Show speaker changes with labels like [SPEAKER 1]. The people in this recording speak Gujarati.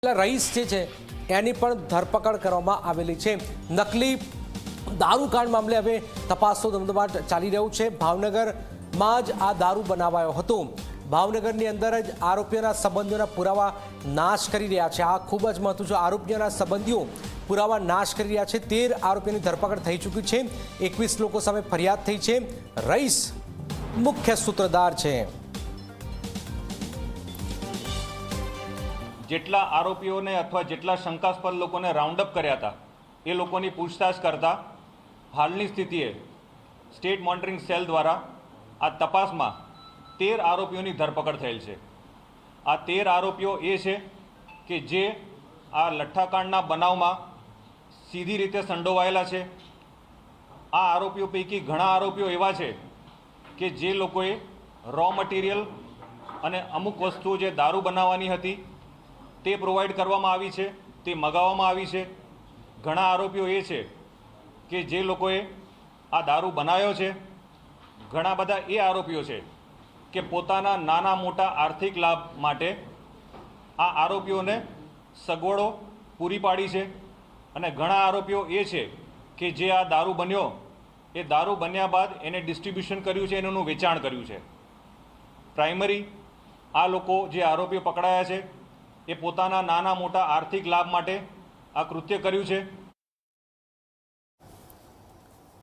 [SPEAKER 1] રઈસ જે છે એની પણ ધરપકડ કરવામાં આવેલી છે। નકલી દારૂકાંડ મામલે હવે તપાસનો ધમધમાટ ચાલી રહ્યો છે। ભાવનગરમાં જ આ દારૂ બનાવાયો હતો। ભાવનગરની અંદર જ આરોપીઓના સંબંધીઓના પુરાવા નાશ કરી રહ્યા છે। આ ખૂબ જ મહત્વનું છે। આરોપીઓના સંબંધીઓ પુરાવા નાશ કરી રહ્યા છે। 13 આરોપીઓની ધરપકડ થઈ ચૂકી છે। 21 લોકો સામે ફરિયાદ થઈ છે। રઈસ મુખ્ય સૂત્રધાર છે।
[SPEAKER 2] જેટલા આરોપીઓને અથવા જેટલા શંકાસ્પદ લોકોને રાઉન્ડ અપ કર્યા હતા એ લોકોની પૂછતાછ કરતા હાલની સ્થિતિએ સ્ટેટ મોનિટરિંગ સેલ દ્વારા આ તપાસમાં 13 આરોપીઓની ધરપકડ થયેલ છે। આ 13 આરોપીઓ એ છે કે જે આ લઠ્ઠાકાંડના બનાવમાં સીધી રીતે સંડોવાયેલા છે। આ આરોપીઓ પૈકી ઘણા આરોપીઓ એવા છે કે જે લોકોએ રો મટીરિયલ અને અમુક વસ્તુઓ જે દારૂ બનાવવાની હતી તે પ્રોવાઈડ કરવામાં આવી છે, તે મગાવવામાં આવી છે। ઘણા આરોપીઓ એ છે કે જે લોકોએ આ દારૂ બનાવ્યો છે। ઘણા બધા એ આરોપીઓ છે કે પોતાના નાના મોટા આર્થિક લાભ માટે આ આરોપીઓને સગવડો પૂરી પાડી છે। અને ઘણા આરોપીઓ એ છે કે જે આ દારૂ બન્યો એ દારૂ બન્યા બાદ એને ડિસ્ટ્રીબ્યુશન કર્યું છે, એનું વેચાણ કર્યું છે। પ્રાઇમરી આ લોકો જે આરોપીઓ પકડાયા છે એ પોતાના નાના મોટા આર્થિક લાભ માટે આ કૃત્ય કર્યું છે।